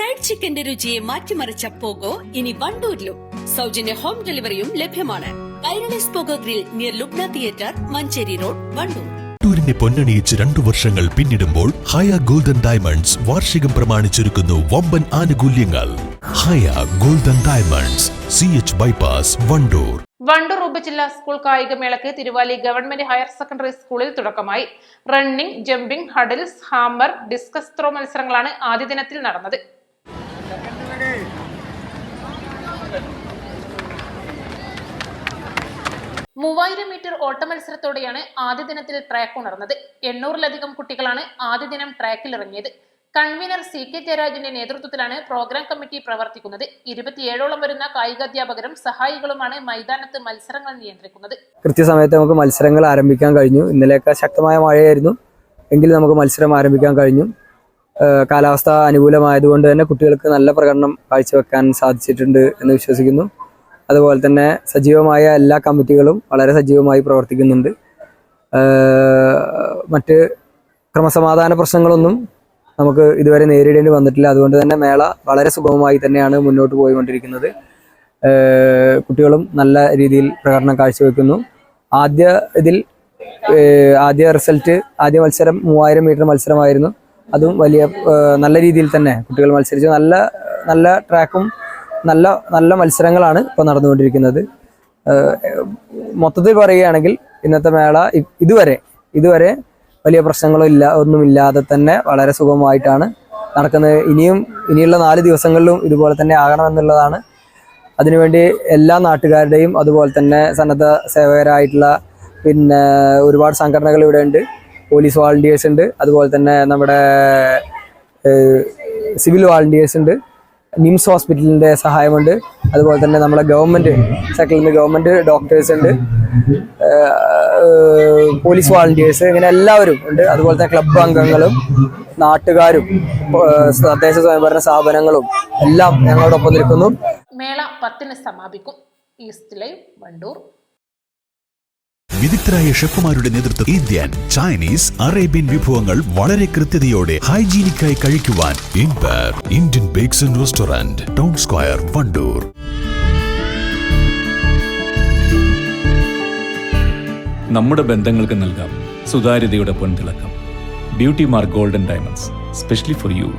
Fried ചിക്കന്റെ രുചിയെ മാറ്റിമറിച്ച pogo ഇനി വണ്ടൂരിലും സൗജന്യ ഹോം ഡെലിവറിയും ലഭ്യമാണ്. Kairalis Pogo grill near Lubna theatre, Manjeri road, Wandoor. വണ്ടൂരിനെ പൊന്നണിയിച്ച് 2 വർഷങ്ങൾ പിന്നിടുമ്പോൾ ഹയ ഗോൾഡൻ ഡയമണ്ട്സ് വാർഷികം പ്രമാണിച്ചൊരുക്കുന്നു വമ്പൻ ആനുകൂല്യങ്ങൾ. Haya golden diamonds, CH bypass, Wandoor. Wandoor ഉപജില്ലാ സ്കൂൾ കായികമേളയ്ക്ക് തിരുവാലി ഗവൺമെന്റ് ഹയർ സെക്കൻഡറി സ്കൂളിൽ തുടക്കമായി. Running, jumping, hurdles, hammer, discus throw മത്സരങ്ങളാണ് ആദ്യ ദിനത്തിൽ നടന്നത്. മീറ്റർ ഓട്ട മത്സരത്തോടെയാണ് ആദ്യ ദിനത്തിൽ ട്രാക്ക് ഉണർന്നത്. 800-ലധികം കുട്ടികളാണ് ആദ്യ ദിനം ട്രാക്കിൽ ഇറങ്ങിയത്. കൺവീനർ CK ജയരാജിന്റെ നേതൃത്വത്തിലാണ് പ്രോഗ്രാം കമ്മിറ്റി പ്രവർത്തിക്കുന്നത്. 27ഓളം വരുന്ന കായികാധ്യാപകരും സഹായികളുമാണ് മൈതാനത്ത് മത്സരങ്ങൾ നിയന്ത്രിക്കുന്നത്. കൃത്യസമയത്ത് നമുക്ക് മത്സരങ്ങൾ ആരംഭിക്കാൻ കഴിഞ്ഞു. ഇന്നലെയൊക്കെ ശക്തമായ മഴയായിരുന്നു, എങ്കിലും നമുക്ക് മത്സരം ആരംഭിക്കാൻ കഴിഞ്ഞു. കാലാവസ്ഥ അനുകൂലമായതുകൊണ്ട് തന്നെ കുട്ടികൾക്ക് നല്ല പ്രകടനം കാഴ്ചവെക്കാൻ സാധിച്ചിട്ടുണ്ട് എന്ന് വിശ്വസിക്കുന്നു. അതുപോലെ തന്നെ സജീവമായ എല്ലാ കമ്മിറ്റികളും വളരെ സജീവമായി പ്രവർത്തിക്കുന്നുണ്ട്. മറ്റ് ക്രമസമാധാന പ്രശ്നങ്ങളൊന്നും നമുക്ക് ഇതുവരെ നേരിടേണ്ടി വന്നിട്ടില്ല. അതുകൊണ്ട് തന്നെ മേള വളരെ സുഗമമായി തന്നെയാണ് മുന്നോട്ട് പോയിക്കൊണ്ടിരിക്കുന്നത്. കുട്ടികളും നല്ല രീതിയിൽ പ്രകടനം കാഴ്ചവെക്കുന്നു. ആദ്യ റിസൾട്ട്, ആദ്യ മത്സരം 3000 മീറ്റർ മത്സരമായിരുന്നു. അതും നല്ല രീതിയിൽ തന്നെ കുട്ടികൾ മത്സരിച്ചു. നല്ല ട്രാക്കും നല്ല മത്സരങ്ങളാണ് ഇപ്പോൾ നടന്നുകൊണ്ടിരിക്കുന്നത്. മൊത്തത്തിൽ പറയുകയാണെങ്കിൽ ഇന്നത്തെ മേള ഇതുവരെ വലിയ ഒന്നുമില്ലാതെ തന്നെ വളരെ സുഗമമായിട്ടാണ് നടക്കുന്നത്. ഇനിയുള്ള 4 ദിവസങ്ങളിലും ഇതുപോലെ തന്നെ ആകണമെന്നുള്ളതാണ്. അതിനുവേണ്ടി എല്ലാ നാട്ടുകാരുടെയും അതുപോലെ തന്നെ സന്നദ്ധ സേവകരായിട്ടുള്ള ഒരുപാട് സംഘടനകൾ ഇവിടെ ഉണ്ട്. പോലീസ് വാളണ്ടിയേഴ്സ് ഉണ്ട്, അതുപോലെ തന്നെ നമ്മുടെ സിവിൽ വാളണ്ടിയേഴ്സ് ഉണ്ട്, നിംസ് ഹോസ്പിറ്റലിൻ്റെ സഹായമുണ്ട്, അതുപോലെ തന്നെ നമ്മളെ ഗവൺമെൻറ് സെക്ടറിൽ നിന്ന് ഗവൺമെൻറ് ഡോക്ടേഴ്സ് ഉണ്ട്, പോലീസ് വാളണ്ടിയേഴ്സ്, ഇങ്ങനെ എല്ലാവരും ഉണ്ട്. അതുപോലെ തന്നെ ക്ലബ്ബ് അംഗങ്ങളും നാട്ടുകാരും തദ്ദേശ സ്വയംഭരണ സ്ഥാപനങ്ങളും എല്ലാം ഞങ്ങളോടൊപ്പം നിൽക്കുന്നു. മേള 10-ന് സമാപിക്കും. East live, Wandoor. വിദഗ്ധരായ ഷെഫുമാരുടെ നേതൃത്വത്തിൽ ഇന്ത്യൻ, ചൈനീസ്, അറേബ്യൻ വിഭവങ്ങൾ വളരെ കൃത്യതയോടെ ഹൈജീനിക്കായി കഴിക്കുവാൻ Indian bakes and restaurant, town square, Wandoor. നമ്മുടെ ബന്ധങ്ങൾക്ക് നൽകാം സുതാര്യതയുടെ പൊൻതിളക്കം. Beauty mark golden diamonds, specially for U.